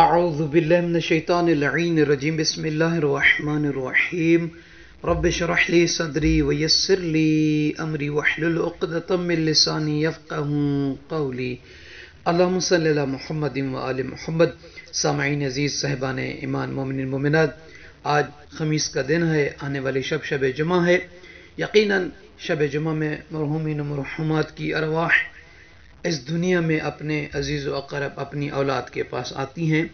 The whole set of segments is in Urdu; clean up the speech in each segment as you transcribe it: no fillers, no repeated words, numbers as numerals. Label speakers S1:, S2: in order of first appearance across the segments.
S1: اعوذ باللہ من الشیطان اللعین الرجیم بسم اللہ الرحمن الرحیم رب اشرح لی صدری ویسر لی امری واحلل عقدۃ من لسانی یفقهوا قولی اللہم صلی علی محمد وآل محمد۔ سامعین عزیز، صاحبان ایمان، مومنین مومنات، آج خمیس کا دن ہے، آنے والی شب جمعہ ہے۔ یقیناً شب جمعہ میں مرحومین و مرحومات کی ارواح اس دنیا میں اپنے عزیز و اقرب اپنی اولاد کے پاس آتی ہیں،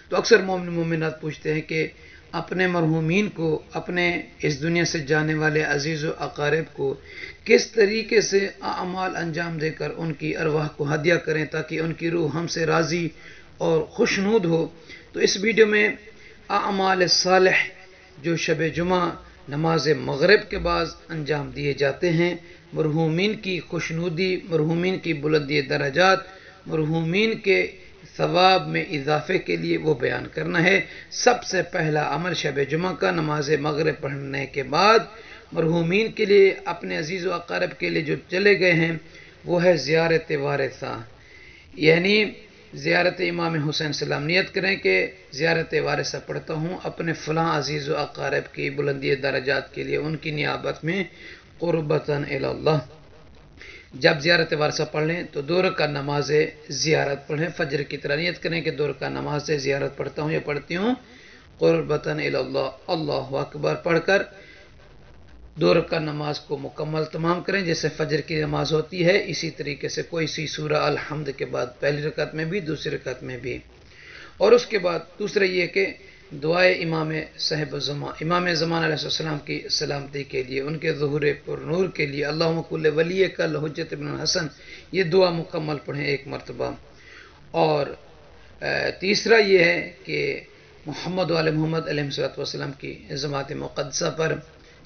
S1: تو اکثر مومن مومنات پوچھتے ہیں کہ اپنے مرحومین کو، اپنے اس دنیا سے جانے والے عزیز و اقارب کو کس طریقے سے اعمال انجام دے کر ان کی ارواح کو ہدیہ کریں تاکہ ان کی روح ہم سے راضی اور خوشنود ہو۔ تو اس ویڈیو میں اعمال صالح جو شب جمعہ نماز مغرب کے بعد انجام دیے جاتے ہیں، مرحومین کی خوشنودی، مرحومین کی بلندی درجات، مرحومین کے ثواب میں اضافے کے لیے وہ بیان کرنا ہے۔ سب سے پہلا عمل شب جمعہ کا نماز مغرب پڑھنے کے بعد مرحومین کے لیے، اپنے عزیز و اقارب کے لیے جو چلے گئے ہیں، وہ ہے زیارت وارثہ، یعنی زیارت امام حسین سلام۔ نیت کریں کہ زیارت وارثہ پڑھتا ہوں اپنے فلاں عزیز و اقارب کی بلندی درجات کے لیے، ان کی نیابت میں، قربتاً الی اللہ۔ جب زیارت وارثہ پڑھ لیں تو 2 رکعت نماز زیارت پڑھیں، فجر کی طرح نیت کریں کہ 2 رکعت نماز زیارت پڑھتا ہوں یا پڑھتی ہوں، قربتاً الی اللہ، اللہ اکبر پڑھ کر 2 رکعت نماز کو مکمل تمام کریں جیسے فجر کی نماز ہوتی ہے۔ اسی طریقے سے کوئی سی سورہ الحمد کے بعد پہلی رکعت میں بھی، دوسری رکعت میں بھی، اور اس کے بعد دوسرا یہ کہ دعائے امام صاحب الزمان، امام زمان علیہ السلام کی سلامتی کے لیے، ان کے ظہور پر نور کے لیے، اللہم کل ولی کا الحجت ابن الحسن، یہ دعا مکمل پڑھیں 1 مرتبہ۔ اور تیسرا یہ ہے کہ محمد وآل محمد علیہ السلام کی ذات مقدسہ پر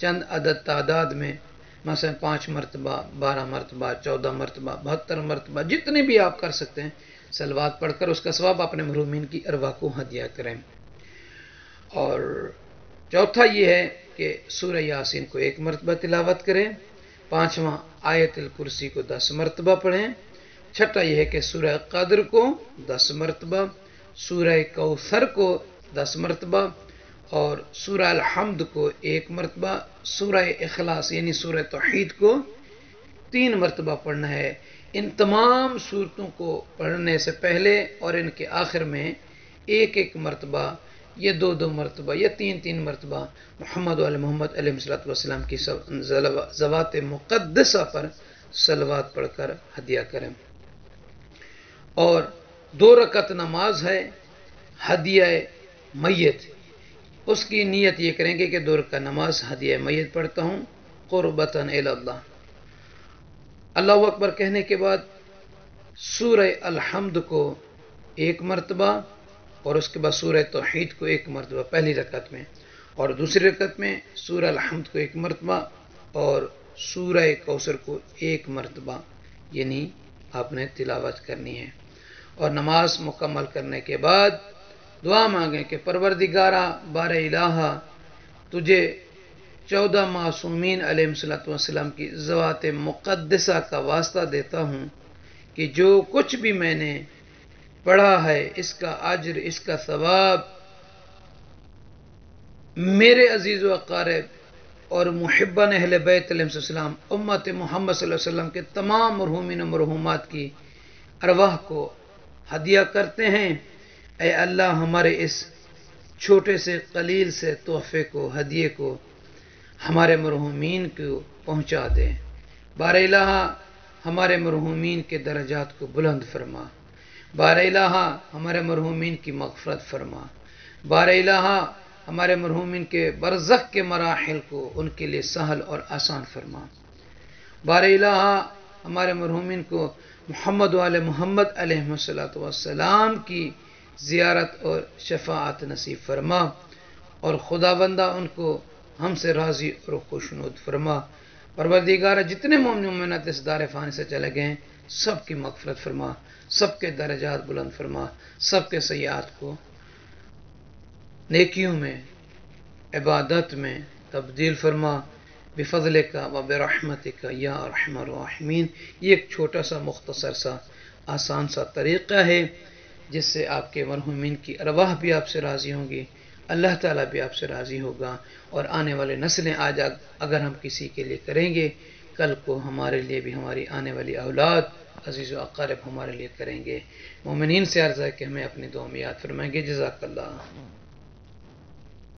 S1: چند عدد تعداد میں، مثلا 5 مرتبہ، 12 مرتبہ، 14 مرتبہ، 72 مرتبہ، جتنے بھی آپ کر سکتے ہیں، صلوات پڑھ کر اس کا ثواب اپنے مرحومین کی ارواح کو ہدیہ کریں۔ اور چوتھا یہ ہے کہ سورہ یاسین کو 1 مرتبہ تلاوت کریں۔ 5واں آیت الکرسی کو 10 مرتبہ پڑھیں۔ چھٹا یہ ہے کہ سورہ قدر کو 10 مرتبہ، سورہ کوثر کو 10 مرتبہ، اور سورہ الحمد کو 1 مرتبہ، سورہ اخلاص یعنی سورہ توحید کو 3 مرتبہ پڑھنا ہے۔ ان تمام صورتوں کو پڑھنے سے پہلے اور ان کے آخر میں 1 مرتبہ یا 2 مرتبہ یا 3 مرتبہ محمد وآل محمد علیہ السلام کی ذوات مقدسہ پر صلوات پڑھ کر ہدیہ کریں۔ اور 2 رکعت نماز ہے ہدیہ میت، اس کی نیت یہ کریں گے کہ 2 رکعت نماز ہدیہ میت پڑھتا ہوں، قربتاً الی اللہ۔ اللہ اکبر کہنے کے بعد سورہ الحمد کو 1 مرتبہ، اور اس کے بعد سورہ توحید کو 1 مرتبہ پہلی رکعت میں، اور دوسری رکعت میں سورہ الحمد کو 1 مرتبہ اور سورہ کوثر کو 1 مرتبہ، یعنی آپ نے تلاوت کرنی ہے۔ اور نماز مکمل کرنے کے بعد دعا مانگیں کہ پروردگارہ بار الہ، تجھے 14 معصومین علیہ السلام کی ذوات مقدسہ کا واسطہ دیتا ہوں کہ جو کچھ بھی میں نے پڑھا ہے، اس کا اجر، اس کا ثواب میرے عزیز و اقارب اور محبان اہل بیت علیہ السلام، امت محمد صلی اللہ علیہ وسلم کے تمام مرحومین و مرحومات کی ارواح کو ہدیہ کرتے ہیں۔ اے اللہ، ہمارے اس چھوٹے سے قلیل سے تحفے کو، ہدیے کو ہمارے مرحومین کو پہنچا دیں۔ بار الہ، ہمارے مرحومین کے درجات کو بلند فرما۔ بار الہ، ہمارے مرحومین کی مغفرت فرما۔ بار الہ، ہمارے مرحومین کے برزخ کے مراحل کو ان کے لیے سہل اور آسان فرما۔ بار الہ، ہمارے مرحومین کو محمد وآل محمد علیہ السلام کی زیارت اور شفاعت نصیب فرما، اور خداوندہ ان کو ہم سے راضی اور خوشنود فرما۔ پروردگارہ، جتنے مومن مومنات اس دار فانی سے چلے گئے ہیں، سب کی مغفرت فرما، سب کے درجات بلند فرما، سب کے سیئات کو نیکیوں میں، عبادت میں تبدیل فرما، بفضلک و برحمتک یا ارحم الراحمین۔ یہ ایک چھوٹا سا، مختصر سا، آسان سا طریقہ ہے جس سے آپ کے مرحومین کی ارواح بھی آپ سے راضی ہوں گی، اللہ تعالیٰ بھی آپ سے راضی ہوگا، اور آنے والے نسلیں آج اگر ہم کسی کے لیے کریں گے، کل کو ہمارے لیے بھی ہماری آنے والی اولاد عزیز و اقارب ہمارے لیے کریں گے۔ مومنین سے عرض ہے کہ ہمیں اپنی دعا میں یاد فرمائیں گے۔ جزاک اللہ۔